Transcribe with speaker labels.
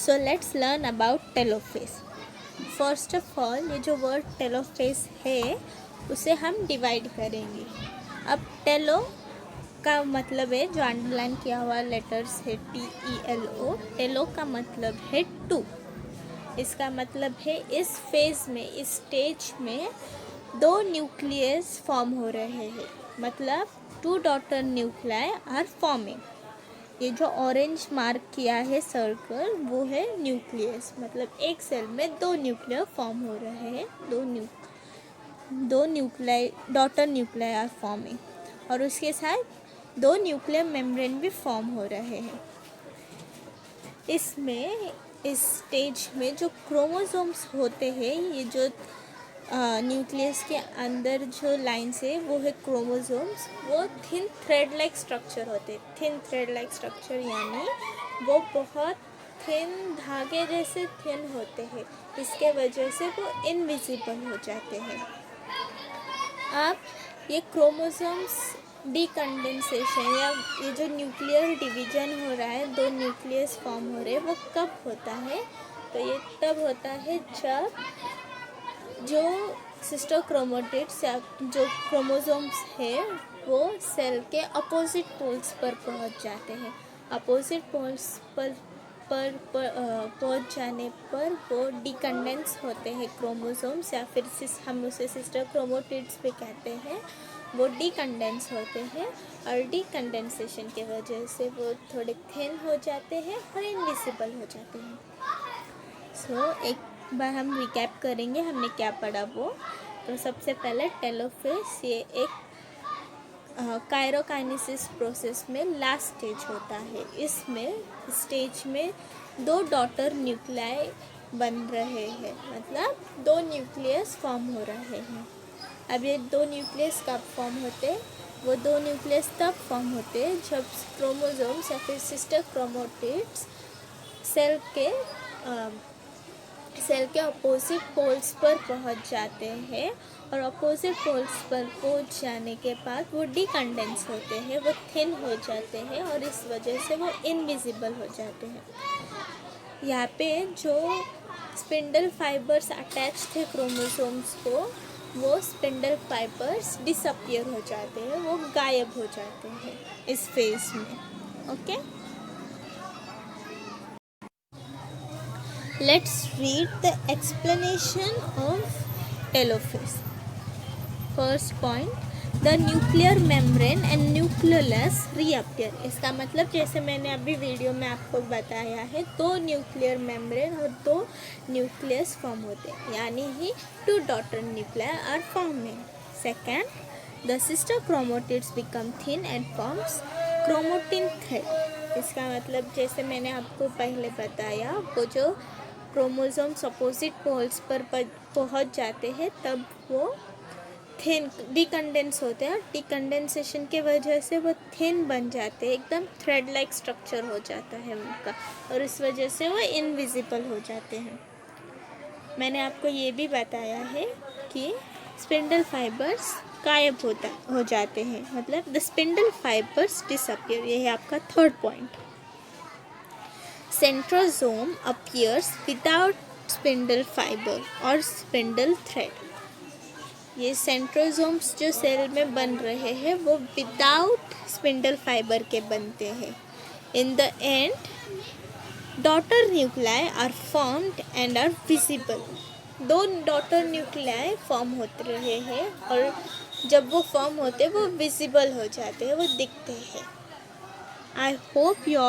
Speaker 1: So let's learn about telophase. First of all ये जो word telophase है उसे हम डिवाइड करेंगे। अब टेलो का मतलब है, जो अंडरलाइन किया हुआ लेटर्स है TELO, टेलो का मतलब है टू। इसका मतलब है इस फेज में, इस स्टेज में दो न्यूक्लियस फॉर्म हो रहे हैं, मतलब two daughter nuclei are forming. ये जो ऑरेंज मार्क किया है सर्कल वो है न्यूक्लियस, मतलब एक सेल में दो न्यूक्लियर फॉर्म हो रहे हैं, दो nuclei daughter nuclei are forming, और उसके साथ दो न्यूक्लियर मेम्ब्रेन भी फॉर्म हो रहे हैं। इसमें इस स्टेज में जो क्रोमोसोम्स होते हैं, ये जो न्यूक्लियस के अंदर जो लाइन्स है वो है क्रोमोसोम्स, वो थिन थ्रेड लाइक स्ट्रक्चर होते हैं। थिन थ्रेड लाइक स्ट्रक्चर यानी वो बहुत थिन धागे जैसे थिन होते हैं, इसके वजह से वो इनविजिबल हो जाते हैं। अब ये क्रोमोसोम्स डीकंडेंसेशन या ये जो न्यूक्लियर डिवीजन हो रहा है, दो न्यूक्लियस फॉर्म हो रहे हैं, वो कब होता है? तो ये तब होता है जब जो सिस्टर क्रोमेटिड्स या जो क्रोमोसोम्स है वो सेल के अपोजिट पोल्स पर पहुंच जाते हैं। अपोजिट पोल्स पर पहुंच जाने पर वो डीकंडेंस होते हैं क्रोमोसोम्स, या फिर हम उसे सिस्टर क्रोमेटिड्स भी कहते हैं। वो डीकंडेंस होते हैं और डीकंडेंसेशन के वजह से वो थोड़े थिन हो जाते हैं और इनविजिबल हो जाते हैं। सो एक बार हम रिकैप करेंगे हमने क्या पढ़ा वो। तो सबसे पहले टेलोफेज ये एक काइरोकाइनेसिस प्रोसेस में लास्ट स्टेज होता है। इसमें स्टेज में दो डॉटर न्यूक्लियाई बन रहे हैं, मतलब दो न्यूक्लियस फॉर्म हो रहे हैं। अब ये दो न्यूक्लियस कब फॉर्म होते हैं? वो दो न्यूक्लियस तब फॉर्म होते हैं जब क्रोमोसोम्स या फिर सिस्टर क्रोमेटिड्स सेल के अपोजिट पोल्स पर पहुंच जाते हैं, और अपोजिट पोल्स पर पहुंच जाने के बाद वो डीकंडेंस होते हैं, वो थिन हो जाते हैं और इस वजह से वो इनविजिबल हो जाते हैं। यहाँ पे जो स्पिंडल फाइबर्स अटैच थे क्रोमोसोम्स को, वो स्पिंडल फाइबर्स डिसअपियर हो जाते हैं, वो गायब हो जाते हैं इस फेज में। Okay, let's read the explanation of telophase. First point, the nuclear membrane and nucleolus reappear. इसका मतलब जैसे मैंने अभी वीडियो में आपको बताया है, दो न्यूक्लियर मेम्ब्रेन और दो न्यूक्लियस फॉर्म होते हैं, यानी ही two daughter nuclei are forming. Second, the sister chromatids become thin and forms chromatin thread. इसका मतलब जैसे मैंने आपको पहले बताया, वो जो क्रोमोसोम्स अपोजिट पोल्स पर पहुंच जाते हैं तब वो थिन डीकंडेंस होते हैं, और डीकंडेंसेशन के वजह से वो थिन बन जाते हैं, एकदम थ्रेड लाइक स्ट्रक्चर हो जाता है उनका, और इस वजह से वो इनविजिबल हो जाते हैं। मैंने आपको ये भी बताया है कि स्पिंडल फाइबर्स गायब हो जाते हैं, मतलब द स्पिंडल फाइबर्स डिसअपियर। ये है आपका third point. Centrosome appears without spindle fibre और स्पिंडल थ्रेड। ये सेंट्रोसोम्स जो सेल में बन रहे हैं वो विदाउट स्पिंडल फाइबर के बनते हैं। In the end daughter nuclei are formed and are visible. दो डॉटर न्यूक्लियाई फॉर्म होते रहे हैं, और जब वो फॉर्म होते हैं वो विजिबल हो जाते हैं, वो दिखते हैं। I hope you all